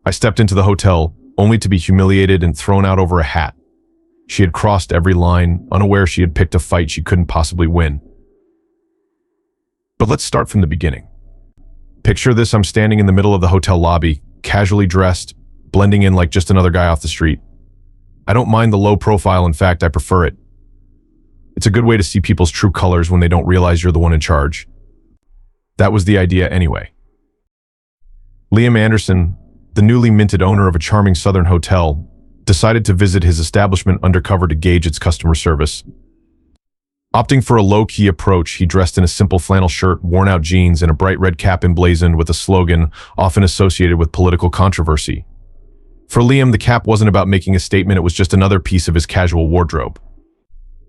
I stepped into the hotel, only to be humiliated and thrown out over a hat. She had crossed every line, unaware she had picked a fight she couldn't possibly win. But let's start from the beginning. Picture this: I'm standing in the middle of the hotel lobby, casually dressed, blending in like just another guy off the street. I don't mind the low profile, in fact, I prefer it. It's a good way to see people's true colors when they don't realize you're the one in charge. That was the idea anyway. Liam Anderson, the newly minted owner of a charming southern hotel, decided to visit his establishment undercover to gauge its customer service. Opting for a low-key approach, he dressed in a simple flannel shirt, worn-out jeans, and a bright red cap emblazoned with a slogan often associated with political controversy. For Liam, the cap wasn't about making a statement, it was just another piece of his casual wardrobe.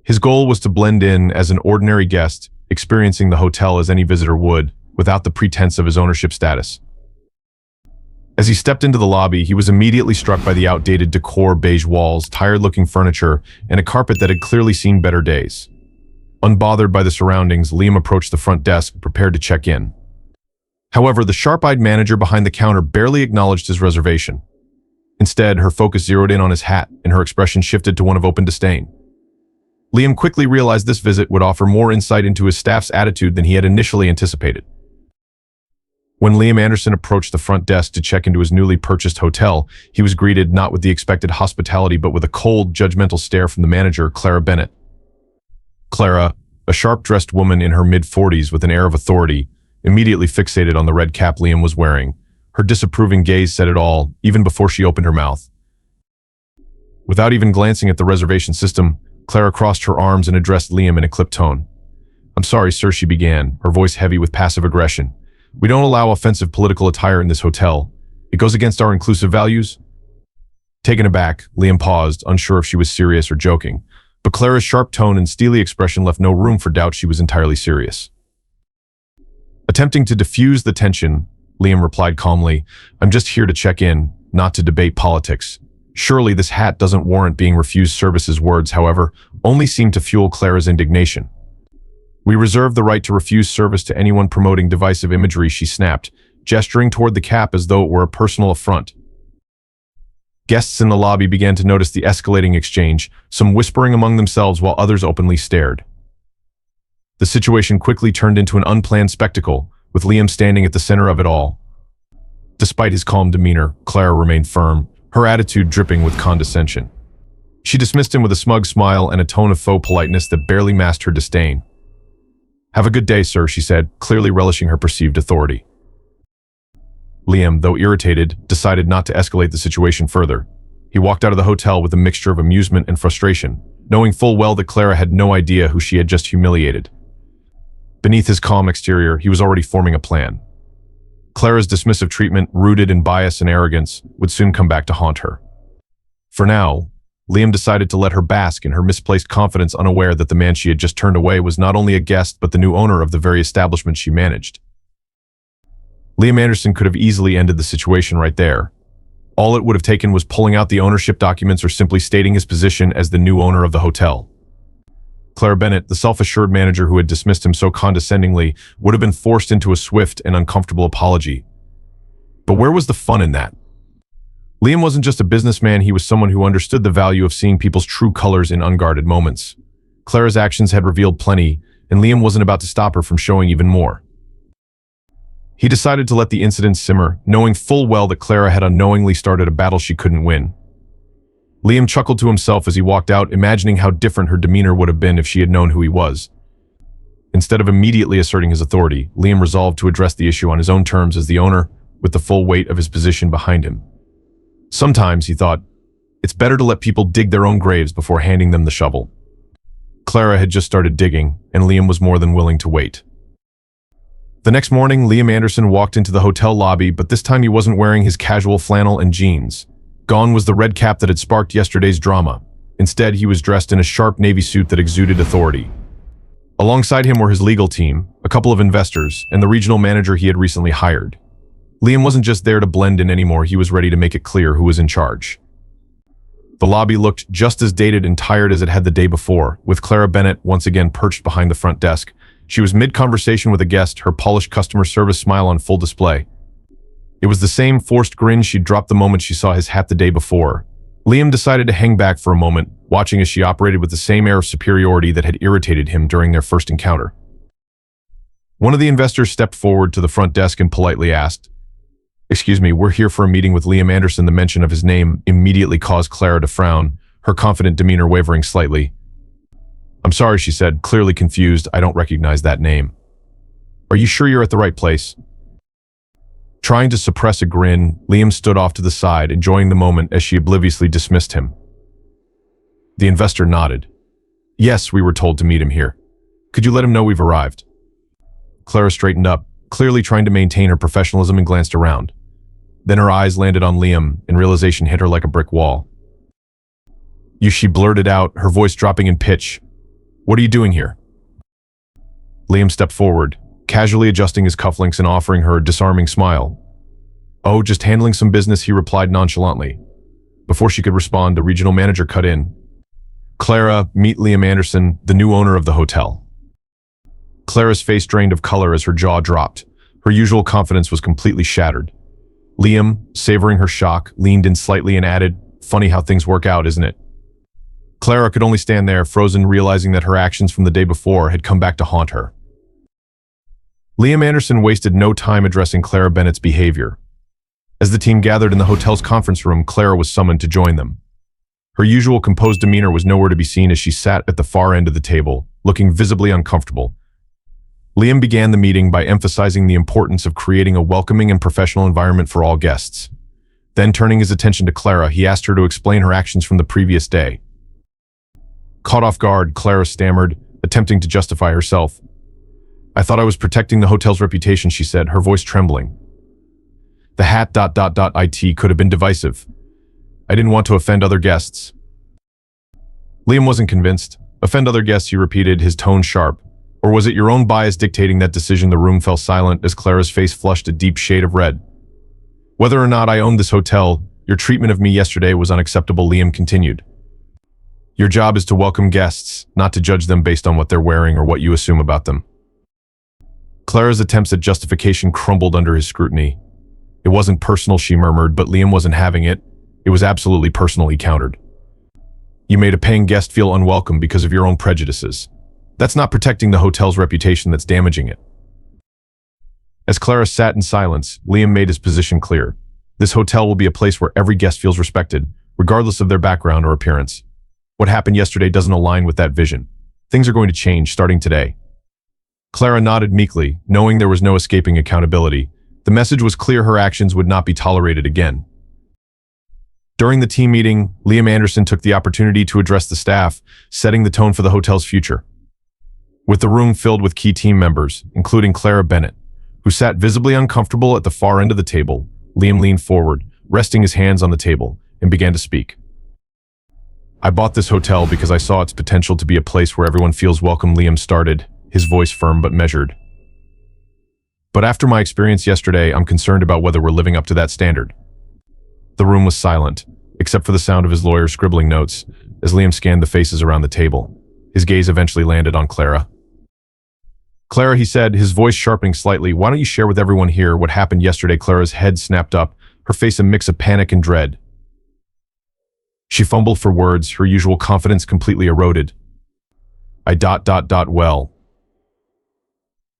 His goal was to blend in as an ordinary guest, experiencing the hotel as any visitor would, without the pretense of his ownership status. As he stepped into the lobby, he was immediately struck by the outdated decor, beige walls, tired-looking furniture, and a carpet that had clearly seen better days. Unbothered by the surroundings, Liam approached the front desk, prepared to check in. However, the sharp-eyed manager behind the counter barely acknowledged his reservation. Instead, her focus zeroed in on his hat, and her expression shifted to one of open disdain. Liam quickly realized this visit would offer more insight into his staff's attitude than he had initially anticipated. When Liam Anderson approached the front desk to check into his newly purchased hotel, he was greeted not with the expected hospitality but with a cold, judgmental stare from the manager, Clara Bennett. Clara, a sharp-dressed woman in her mid-40s with an air of authority, immediately fixated on the red cap Liam was wearing. Her disapproving gaze said it all, even before she opened her mouth. Without even glancing at the reservation system, Clara crossed her arms and addressed Liam in a clipped tone. "I'm sorry, sir," she began, her voice heavy with passive aggression. "We don't allow offensive political attire in this hotel. It goes against our inclusive values." Taken aback, Liam paused, unsure if she was serious or joking. But Clara's sharp tone and steely expression left no room for doubt she was entirely serious. Attempting to diffuse the tension, Liam replied calmly, "I'm just here to check in, not to debate politics. Surely this hat doesn't warrant being refused services." Words, however, only seemed to fuel Clara's indignation. "We reserve the right to refuse service to anyone promoting divisive imagery," she snapped, gesturing toward the cap as though it were a personal affront. Guests in the lobby began to notice the escalating exchange, some whispering among themselves while others openly stared. The situation quickly turned into an unplanned spectacle, with Liam standing at the center of it all. Despite his calm demeanor, Clara remained firm, her attitude dripping with condescension. She dismissed him with a smug smile and a tone of faux politeness that barely masked her disdain. "Have a good day, sir," she said, clearly relishing her perceived authority. Liam, though irritated, decided not to escalate the situation further. He walked out of the hotel with a mixture of amusement and frustration, knowing full well that Clara had no idea who she had just humiliated. Beneath his calm exterior, he was already forming a plan. Clara's dismissive treatment, rooted in bias and arrogance, would soon come back to haunt her. For now, Liam decided to let her bask in her misplaced confidence, unaware that the man she had just turned away was not only a guest but the new owner of the very establishment she managed. Liam Anderson could have easily ended the situation right there. All it would have taken was pulling out the ownership documents or simply stating his position as the new owner of the hotel. Clara Bennett, the self-assured manager who had dismissed him so condescendingly, would have been forced into a swift and uncomfortable apology. But where was the fun in that? Liam wasn't just a businessman, he was someone who understood the value of seeing people's true colors in unguarded moments. Clara's actions had revealed plenty, and Liam wasn't about to stop her from showing even more. He decided to let the incident simmer, knowing full well that Clara had unknowingly started a battle she couldn't win. Liam chuckled to himself as he walked out, imagining how different her demeanor would have been if she had known who he was. Instead of immediately asserting his authority, Liam resolved to address the issue on his own terms as the owner, with the full weight of his position behind him. Sometimes, he thought, it's better to let people dig their own graves before handing them the shovel. Clara had just started digging, and Liam was more than willing to wait. The next morning, Liam Anderson walked into the hotel lobby, but this time he wasn't wearing his casual flannel and jeans. Gone was the red cap that had sparked yesterday's drama. Instead, he was dressed in a sharp navy suit that exuded authority. Alongside him were his legal team, a couple of investors, and the regional manager he had recently hired. Liam wasn't just there to blend in anymore, he was ready to make it clear who was in charge. The lobby looked just as dated and tired as it had the day before, with Clara Bennett once again perched behind the front desk. She was mid-conversation with a guest, her polished customer service smile on full display. It was the same forced grin she'd dropped the moment she saw his hat the day before. Liam decided to hang back for a moment, watching as she operated with the same air of superiority that had irritated him during their first encounter. One of the investors stepped forward to the front desk and politely asked, "Excuse me, we're here for a meeting with Liam Anderson." The mention of his name immediately caused Clara to frown, her confident demeanor wavering slightly. "I'm sorry," she said, clearly confused. "I don't recognize that name." "Are you sure you're at the right place?" Trying to suppress a grin, Liam stood off to the side, enjoying the moment as she obliviously dismissed him. The investor nodded. "Yes, we were told to meet him here. Could you let him know we've arrived?" Clara straightened up, clearly trying to maintain her professionalism, and glanced around. Then her eyes landed on Liam, and realization hit her like a brick wall. She blurted out, her voice dropping in pitch. "What are you doing here?" Liam stepped forward, casually adjusting his cufflinks and offering her a disarming smile. "Oh, just handling some business," he replied nonchalantly. Before she could respond, the regional manager cut in. "Clara, meet Liam Anderson, the new owner of the hotel." Clara's face drained of color as her jaw dropped. Her usual confidence was completely shattered. Liam, savoring her shock, leaned in slightly and added, "Funny how things work out, isn't it?" Clara could only stand there, frozen, realizing that her actions from the day before had come back to haunt her. Liam Anderson wasted no time addressing Clara Bennett's behavior. As the team gathered in the hotel's conference room, Clara was summoned to join them. Her usual composed demeanor was nowhere to be seen as she sat at the far end of the table, looking visibly uncomfortable. Liam began the meeting by emphasizing the importance of creating a welcoming and professional environment for all guests. Then, turning his attention to Clara, he asked her to explain her actions from the previous day. Caught off guard, Clara stammered, attempting to justify herself. "I thought I was protecting the hotel's reputation," she said, her voice trembling. The hat ... it could have been divisive. "I didn't want to offend other guests." Liam wasn't convinced. "Offend other guests," he repeated, his tone sharp. "Or was it your own bias dictating that decision?" The room fell silent as Clara's face flushed a deep shade of red. "Whether or not I owned this hotel, your treatment of me yesterday was unacceptable," Liam continued. "Your job is to welcome guests, not to judge them based on what they're wearing or what you assume about them." Clara's attempts at justification crumbled under his scrutiny. "It wasn't personal," she murmured, but Liam wasn't having it. "It was absolutely personal," he countered. "You made a paying guest feel unwelcome because of your own prejudices. That's not protecting the hotel's reputation, that's damaging it." As Clara sat in silence, Liam made his position clear. This hotel will be a place where every guest feels respected, regardless of their background or appearance. What happened yesterday doesn't align with that vision. Things are going to change starting today. Clara nodded meekly, knowing there was no escaping accountability. The message was clear: her actions would not be tolerated again. During the team meeting, Liam Anderson took the opportunity to address the staff, setting the tone for the hotel's future. With the room filled with key team members, including Clara Bennett, who sat visibly uncomfortable at the far end of the table, Liam leaned forward, resting his hands on the table, and began to speak. "I bought this hotel because I saw its potential to be a place where everyone feels welcome," Liam started, his voice firm but measured. "But after my experience yesterday, I'm concerned about whether we're living up to that standard." The room was silent, except for the sound of his lawyer scribbling notes, as Liam scanned the faces around the table. His gaze eventually landed on Clara. "Clara," he said, his voice sharpening slightly, "why don't you share with everyone here what happened yesterday?" Clara's head snapped up, her face a mix of panic and dread. She fumbled for words, her usual confidence completely eroded. Well.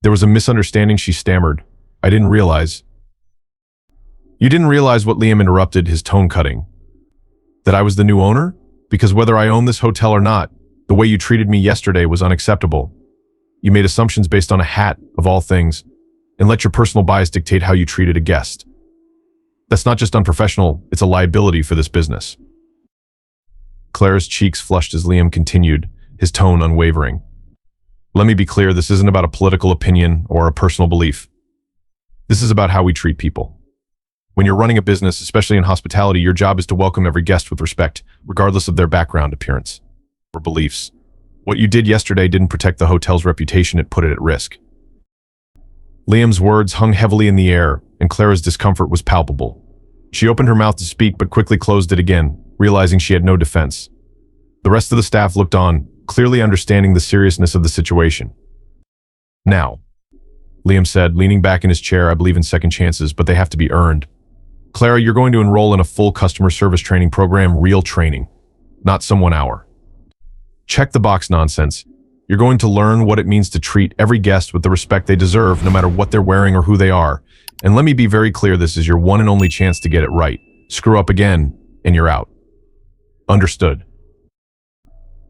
There was a misunderstanding," she stammered. "I didn't realize." "You didn't realize what?" Liam interrupted, his tone cutting. "That I was the new owner? Because whether I own this hotel or not, the way you treated me yesterday was unacceptable. You made assumptions based on a hat, of all things, and let your personal bias dictate how you treated a guest. That's not just unprofessional, it's a liability for this business." Clara's cheeks flushed as Liam continued, his tone unwavering. "Let me be clear, this isn't about a political opinion or a personal belief. This is about how we treat people. When you're running a business, especially in hospitality, your job is to welcome every guest with respect, regardless of their background, appearance, or beliefs. What you did yesterday didn't protect the hotel's reputation, it put it at risk." Liam's words hung heavily in the air, and Clara's discomfort was palpable. She opened her mouth to speak, but quickly closed it again, realizing she had no defense. The rest of the staff looked on, clearly understanding the seriousness of the situation. Now, Liam said, leaning back in his chair. I believe in second chances, but they have to be earned. Clara, you're going to enroll in a full customer service training program, real training, not some 1 hour. Check the box nonsense. You're going to learn what it means to treat every guest with the respect they deserve, no matter what they're wearing or who they are. And let me be very clear, this is your one and only chance to get it right. Screw up again, and you're out. Understood.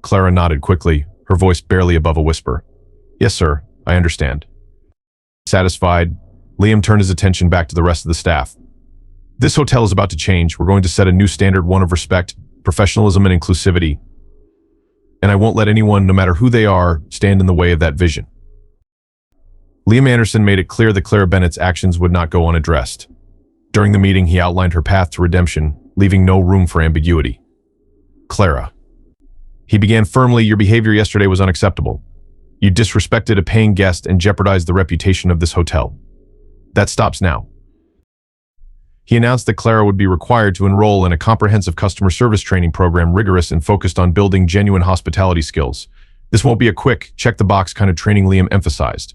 Clara nodded quickly, her voice barely above a whisper. Yes, sir, I understand. Satisfied, Liam turned his attention back to the rest of the staff. This hotel is about to change. We're going to set a new standard, one of respect, professionalism, and inclusivity. And I won't let anyone, no matter who they are, stand in the way of that vision. Liam Anderson made it clear that Clara Bennett's actions would not go unaddressed. During the meeting, he outlined her path to redemption, leaving no room for ambiguity. Clara. He began firmly, your behavior yesterday was unacceptable. You disrespected a paying guest and jeopardized the reputation of this hotel. That stops now. He announced that Clara would be required to enroll in a comprehensive customer service training program, rigorous and focused on building genuine hospitality skills. This won't be a quick, check-the-box kind of training, Liam emphasized.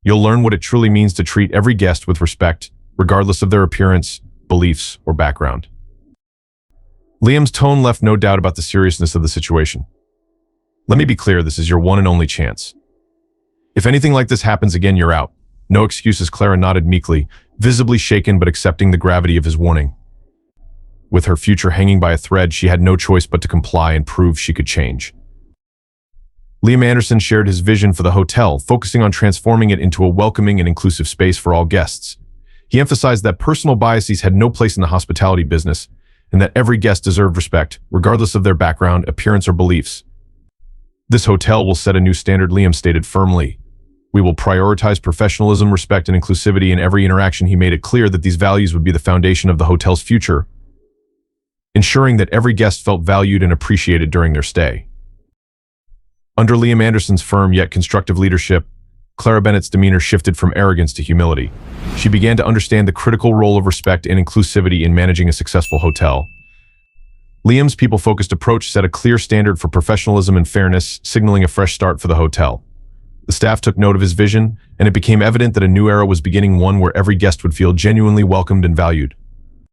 You'll learn what it truly means to treat every guest with respect, regardless of their appearance, beliefs, or background. Liam's tone left no doubt about the seriousness of the situation. Let me be clear, this is your one and only chance. If anything like this happens again, you're out. No excuses, Clara nodded meekly, visibly shaken but accepting the gravity of his warning. With her future hanging by a thread, she had no choice but to comply and prove she could change. Liam Anderson shared his vision for the hotel, focusing on transforming it into a welcoming and inclusive space for all guests. He emphasized that personal biases had no place in the hospitality business, and that every guest deserved respect, regardless of their background, appearance, or beliefs. This hotel will set a new standard, Liam stated firmly. We will prioritize professionalism, respect, and inclusivity in every interaction. He made it clear that these values would be the foundation of the hotel's future, ensuring that every guest felt valued and appreciated during their stay. Under Liam Anderson's firm yet constructive leadership, Clara Bennett's demeanor shifted from arrogance to humility. She began to understand the critical role of respect and inclusivity in managing a successful hotel. Liam's people-focused approach set a clear standard for professionalism and fairness, signaling a fresh start for the hotel. The staff took note of his vision, and it became evident that a new era was beginning, one where every guest would feel genuinely welcomed and valued.